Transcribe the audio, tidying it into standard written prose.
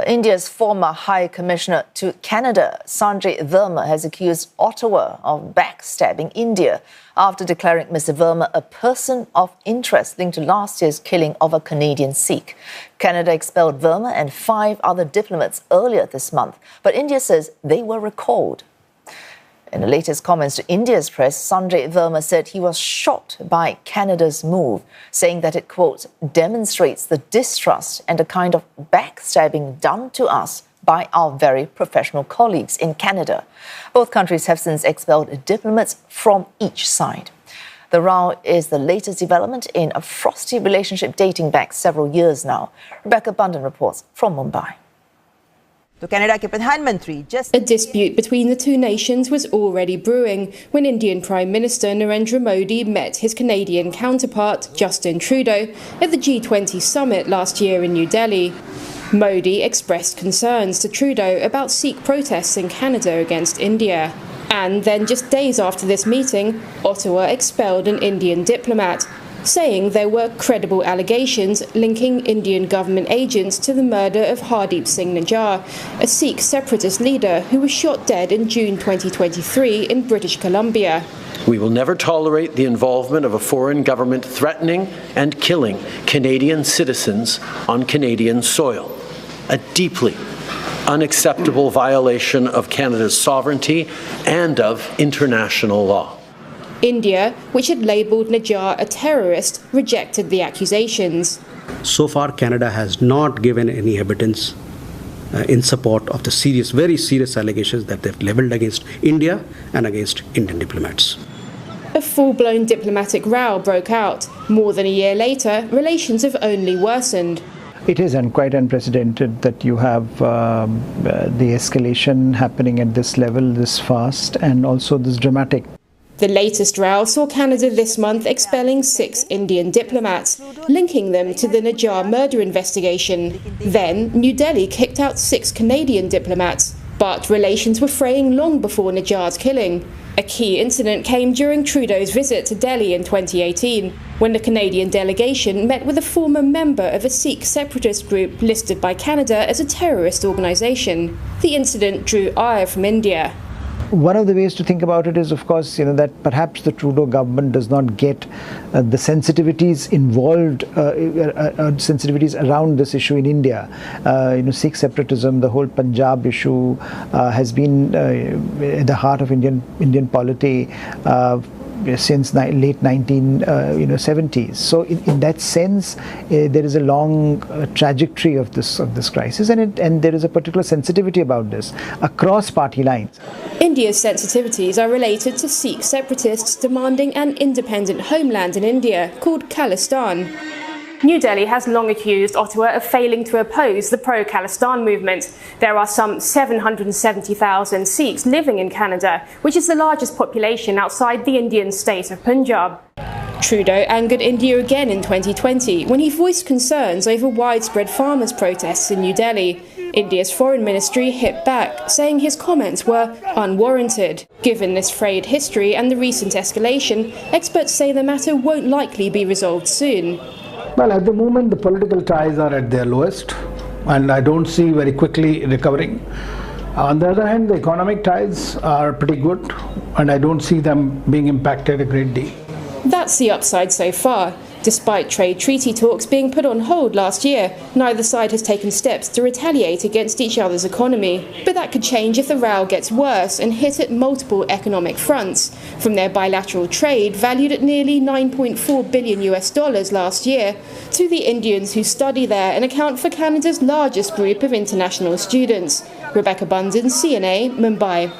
India's former High Commissioner to Canada, Sanjay Verma, has accused Ottawa of backstabbing India after declaring Mr Verma a person of interest linked to last year's killing of a Canadian Sikh. Canada expelled Verma and 5 other diplomats earlier this month, but India says they were recalled. In the latest comments to India's press, Sanjay Verma said he was shocked by Canada's move, saying that it, quote, demonstrates the distrust and a kind of backstabbing done to us by our very professional colleagues in Canada. Both countries have since expelled diplomats from each side. The row is the latest development in a frosty relationship dating back several years now. Bundhun reports from Mumbai. A dispute between the two nations was already brewing when Indian Prime Minister Narendra Modi met his Canadian counterpart Justin Trudeau at the G20 summit last year in New Delhi. Modi expressed concerns to Trudeau about Sikh protests in Canada against India. And then just days after this meeting, Ottawa expelled an Indian diplomat, saying there were credible allegations linking Indian government agents to the murder of Hardeep Singh Nijjar, a Sikh separatist leader who was shot dead in June 2023 in British Columbia. We will never tolerate the involvement of a foreign government threatening and killing Canadian citizens on Canadian soil, a deeply unacceptable violation of Canada's sovereignty and of international law. India, which had labelled Nijjar a terrorist, rejected the accusations. So far, Canada has not given any evidence in support of the very serious allegations that they've levelled against India and against Indian diplomats. A full-blown diplomatic row broke out. More than a year later, relations have only worsened. It is quite unprecedented that you have the escalation happening at this level, this fast, and also this dramatic. The latest row saw Canada this month expelling 6 Indian diplomats, linking them to the Nijjar murder investigation. Then, New Delhi kicked out 6 Canadian diplomats. But relations were fraying long before Nijjar's killing. A key incident came during Trudeau's visit to Delhi in 2018, when the Canadian delegation met with a former member of a Sikh separatist group listed by Canada as a terrorist organisation. The incident drew ire from India. One of the ways to think about it is, of course, that perhaps the Trudeau government does not get the sensitivities involved, sensitivities around this issue in India. Sikh separatism, the whole Punjab issue has been at the heart of Indian polity since late 1970s. So in that sense, there is a long trajectory of this crisis, and there is a particular sensitivity about this across party lines. India's sensitivities are related to Sikh separatists demanding an independent homeland in India called Khalistan. New Delhi has long accused Ottawa of failing to oppose the pro-Khalistan movement. There are some 770,000 Sikhs living in Canada, which is the largest population outside the Indian state of Punjab. Trudeau angered India again in 2020 when he voiced concerns over widespread farmers' protests in New Delhi. India's foreign ministry hit back, saying his comments were unwarranted. Given this frayed history and the recent escalation, experts say the matter won't likely be resolved soon. Well, at the moment, the political ties are at their lowest, and I don't see very quickly recovering. On the other hand, the economic ties are pretty good, and I don't see them being impacted a great deal. That's the upside so far. Despite trade treaty talks being put on hold last year, neither side has taken steps to retaliate against each other's economy. But that could change if the row gets worse and hit at multiple economic fronts, from their bilateral trade valued at nearly $9.4 billion last year, to the Indians who study there and account for Canada's largest group of international students. Bundhun, CNA, Mumbai.